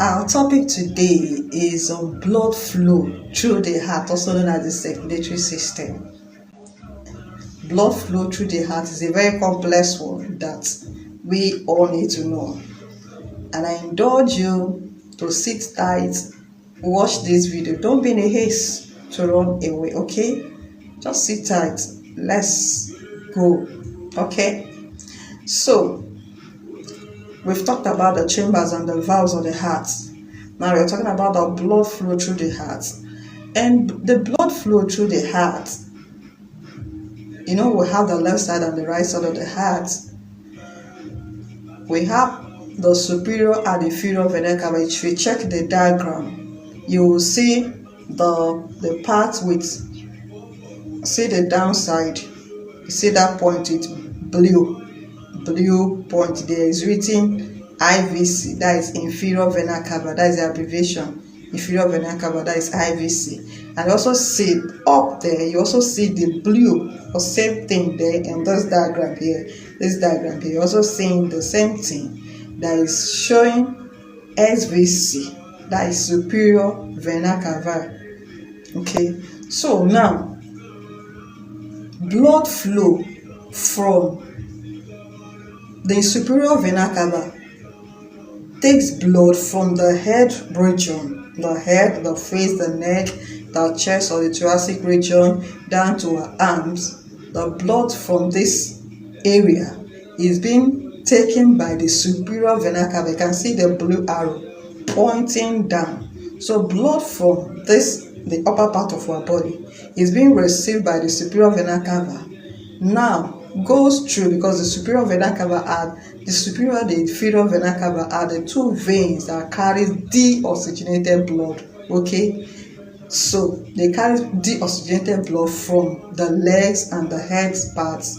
Our topic today is on blood flow through the heart, also known as the circulatory system. Blood flow through the heart is a very complex one that we all need to know. And I indulge you to sit tight, watch this video. Don't be in a haste to run away, okay? Just sit tight. Let's go, okay? So, we've talked about the chambers and the valves of the heart. Now we're talking about the blood flow through the heart. And the blood flow through the heart, we have the left side and the right side of the heart. We have the superior and inferior vena cava. If you check the diagram, you will see the part with, see the downside, you see that point with blue point there is written IVC, that is inferior vena cava, that is the abbreviation, inferior vena cava, that is IVC. And also see up there, you also see the blue, or same thing there in this diagram here, you're also seeing the same thing that is showing SVC, that is superior vena cava. Okay, so now blood flow from the superior vena cava takes blood from the head region, the head, the face, the neck, the chest or the thoracic region down to our arms. The blood from this area is being taken by the superior vena cava. You can see the blue arrow pointing down. So blood from this, the upper part of our body, is being received by the superior vena cava. Now goes through, because the superior vena cava and the inferior vena cava are the two veins that carry deoxygenated blood. Okay, so they carry deoxygenated blood from the legs and the head parts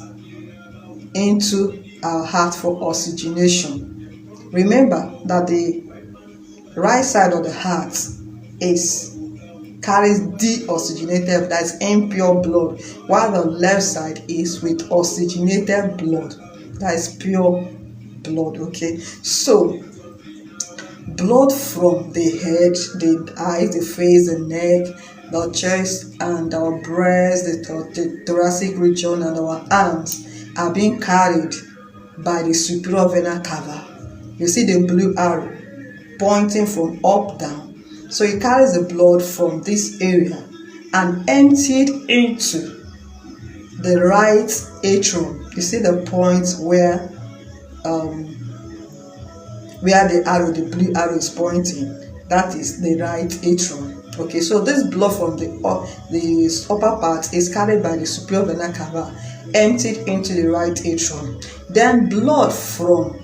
into our heart for oxygenation. Remember that the right side of the heart carries deoxygenated, that is impure blood, while the left side is with oxygenated blood, that is pure blood. Okay, so blood from the head, the eyes, the face, the neck, the chest, and our breast, the thoracic region, and our arms are being carried by the superior vena cava. You see the blue arrow pointing from up down. So it carries the blood from this area and emptied into the right atrium. You see the point where the blue arrow is pointing. That is the right atrium. Okay, so this blood from the upper part is carried by the superior vena cava, emptied into the right atrium. Then blood from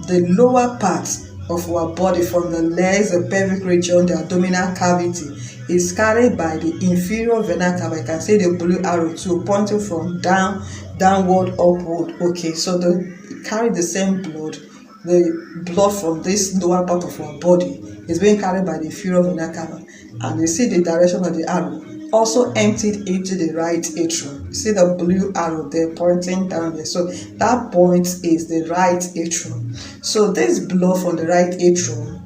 the lower part of our body, from the legs, the pelvic region, the abdominal cavity, is carried by the inferior vena cava. You can see the blue arrow too, pointing from downward, upward. Okay, so they carry the same blood. The blood from this lower part of our body is being carried by the inferior vena cava, and you see the direction of the arrow also emptied into the right atrium. You see the blue arrow there pointing down there. So that point is the right atrium. So this blood from the right atrium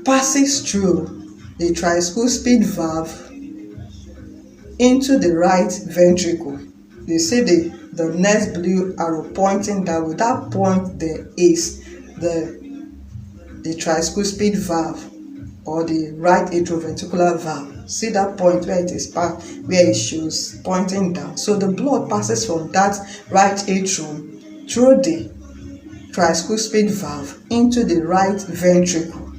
passes through the tricuspid valve into the right ventricle. You see the next blue arrow pointing down. With that point there is the tricuspid valve, or the right atrioventricular valve. See that point where it shows pointing down. So the blood passes from that right atrium through the tricuspid valve into the right ventricle.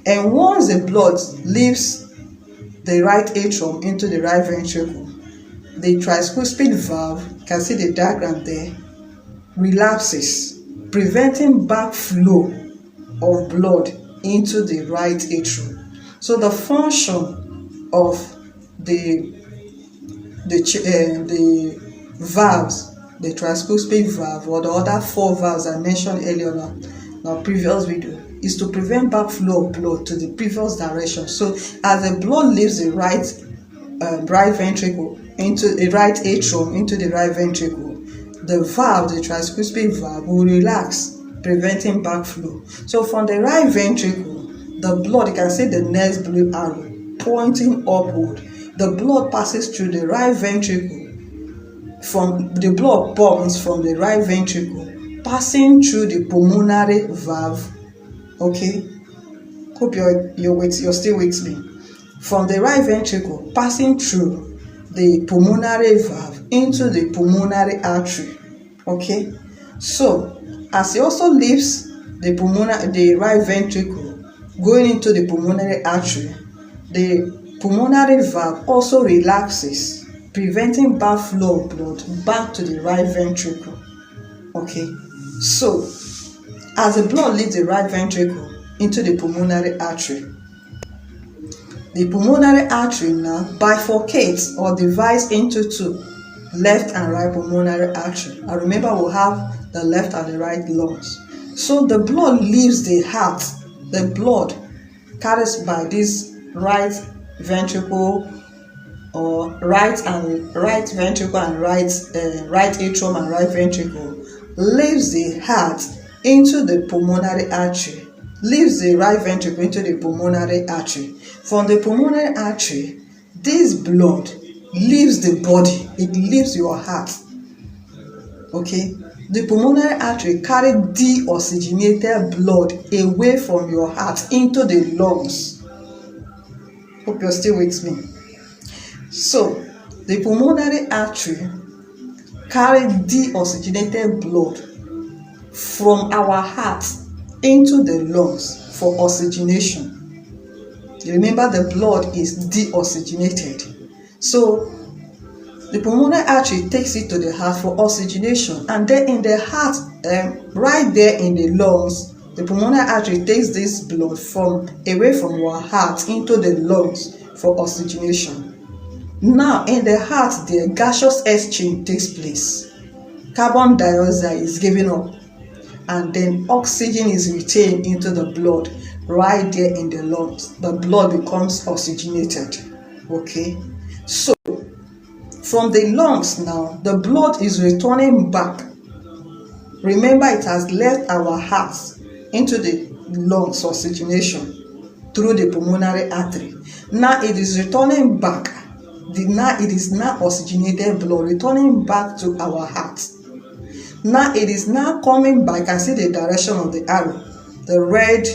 And once the blood leaves the right atrium into the right ventricle, the tricuspid valve, you can see the diagram there, relapses, preventing backflow of blood into the right atrium. So the function of the valves, the tricuspid valve, or the other four valves I mentioned earlier in our previous video, is to prevent backflow of blood to the previous direction. So as the blood leaves the right ventricle into the right atrium into the right ventricle, the valve, the tricuspid valve, will relax, preventing backflow. So from the right ventricle, the blood, you can see the next blue arrow pointing upward. The blood passes through the right ventricle. The blood pumps from the right ventricle, passing through the pulmonary valve. Okay, hope you're still with me. From the right ventricle, passing through the pulmonary valve into the pulmonary artery. Okay, so as it also leaves the right ventricle going into the pulmonary artery, the pulmonary valve also relaxes, preventing bad flow of blood back to the right ventricle. Okay, so as the blood leaves the right ventricle into the pulmonary artery, the pulmonary artery now bifurcates or divides into two, left and right pulmonary artery. And remember, we have the left and the right lungs. So the blood leaves the heart. The blood carries by this right ventricle, or right ventricle and right atrium and right ventricle, leaves the heart into the pulmonary artery, leaves the right ventricle into the pulmonary artery. From the pulmonary artery, this blood leaves the body, it leaves your heart. Okay, the pulmonary artery carries deoxygenated blood away from your heart into the lungs. Hope you're still with me. So the pulmonary artery carries deoxygenated blood from our heart into the lungs for oxygenation. You remember, the blood is deoxygenated. So the pulmonary artery takes it to the heart for oxygenation, and then in the heart, right there in the lungs, the pulmonary artery takes this blood away from our heart into the lungs for oxygenation. Now in the heart, the gaseous exchange takes place. Carbon dioxide is given up, and then oxygen is retained into the blood right there in the lungs. The blood becomes oxygenated. Okay, so from the lungs now, the blood is returning back. Remember, it has left our hearts into the lungs oxygenation through the pulmonary artery. Now it is returning back. It is now oxygenated blood returning back to our hearts. Now it is now coming back. I can see the direction of the arrow, the red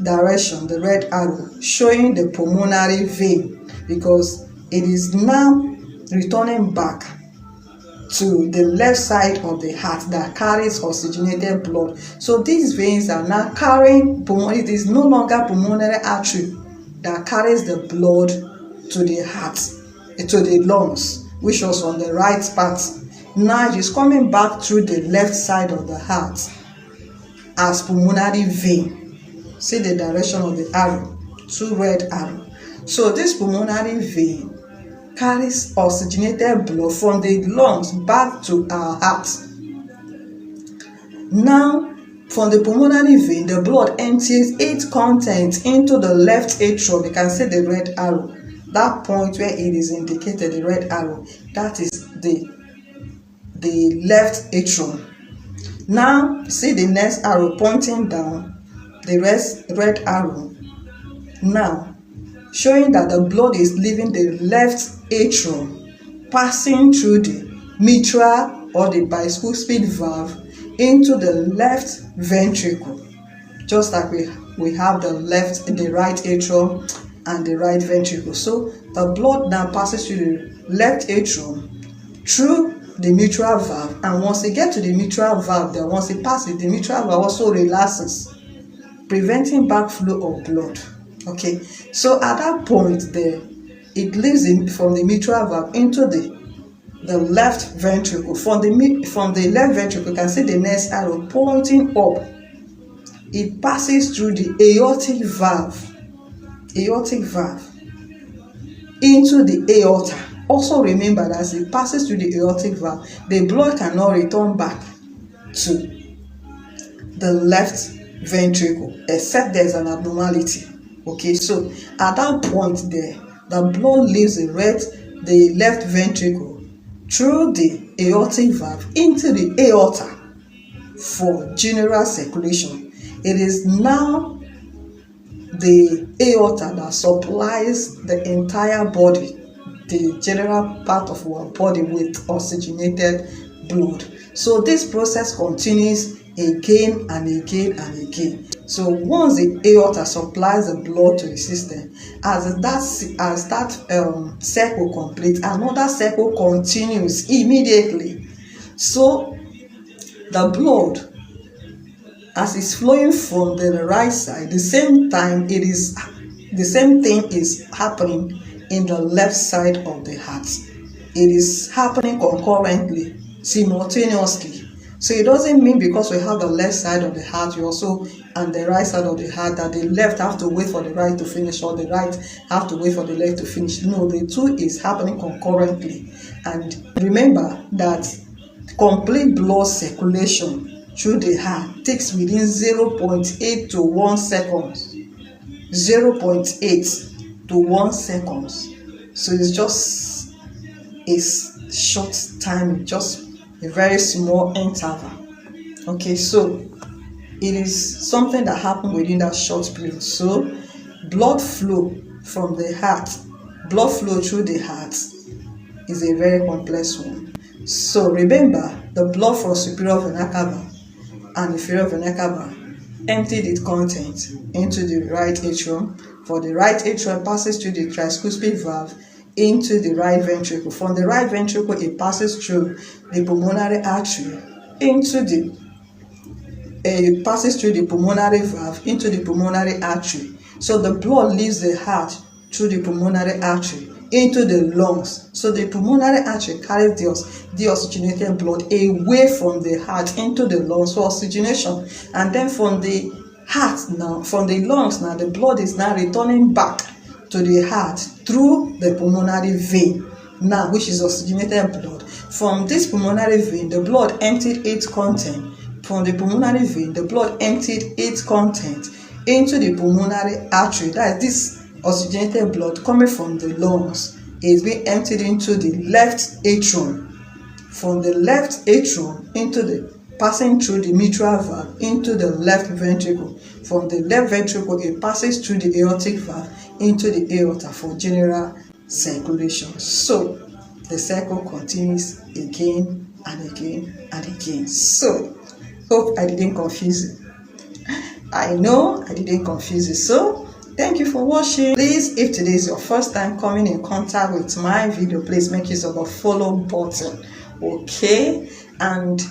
direction, the red arrow showing the pulmonary vein, because it is now returning back to the left side of the heart that carries oxygenated blood. So these veins are now carrying it is no longer pulmonary artery that carries the blood to the heart, to the lungs, which was on the right part. Now it is coming back through the left side of the heart as pulmonary vein. See the direction of the arrow, two red arrows. So this pulmonary vein carries oxygenated blood from the lungs back to our heart. Now, from the pulmonary vein, the blood empties its contents into the left atrium. You can see the red arrow. That point where it is indicated, the red arrow, that is the left atrium. Now, see the next arrow pointing down, the red arrow. Now, showing that the blood is leaving the left atrium, passing through the mitral or the bicuspid valve into the left ventricle, just like we have the right atrium and the right ventricle. So the blood now passes through the left atrium, through the mitral valve, and once it gets to the mitral valve, then once it passes, the mitral valve also relaxes, preventing backflow of blood. Okay, so at that point there, it leaves from the mitral valve into the left ventricle. From the left ventricle, you can see the next arrow pointing up. It passes through the aortic valve into the aorta. Also remember that as it passes through the aortic valve, the blood cannot return back to the left ventricle except there's an abnormality. Okay, so at that point there, the blood leaves the left ventricle through the aortic valve into the aorta for general circulation. It is now the aorta that supplies the entire body, the general part of our body, with oxygenated blood. So this process continues again and again and again. So once the aorta supplies the blood to the system, as that circle completes, another circle continues immediately. So the blood, as it's flowing from the right side, the same thing is happening in the left side of the heart. It is happening concurrently, simultaneously. So it doesn't mean because we have the left side of the heart, and the right side of the heart, that the left have to wait for the right to finish, or the right have to wait for the left to finish. No, the two is happening concurrently. And remember that complete blood circulation through the heart takes within 0.8 to 1 seconds. 0.8 to 1 seconds. So it's just a short time, just a very small interval. Okay, so it is something that happened within that short period. So blood flow from the heart, blood flow through the heart is a very complex one. So remember, the blood from superior vena cava and inferior vena cava emptied its content into the right atrium. For the right atrium, it passes through the tricuspid valve into the right ventricle. From the right ventricle, it passes through the pulmonary artery it passes through the pulmonary valve into the pulmonary artery. So the blood leaves the heart through the pulmonary artery into the lungs. So the pulmonary artery carries the oxygenated blood away from the heart into the lungs for oxygenation. And then from the lungs, the blood is now returning back to the heart through the pulmonary vein, now which is oxygenated blood. From this pulmonary vein, the blood emptied its content. From the pulmonary vein, the blood emptied its content into the pulmonary artery. That is, this oxygenated blood coming from the lungs is being emptied into the left atrium. From the left atrium passing through the mitral valve into the left ventricle. From the left ventricle, it passes through the aortic valve into the aorta for general circulation. So the cycle continues again and again and again. So hope I didn't confuse you. I know I didn't confuse you. So thank you for watching. Please, if today is your first time coming in contact with my video, please make use of the follow button, okay? And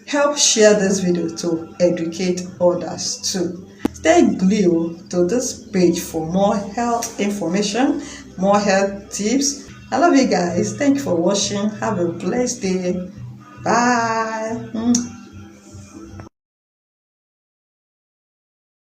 help share this video to educate others too. Stay glued to this page for more health information, more health tips. I love you guys. Thank you for watching. Have a blessed day. Bye.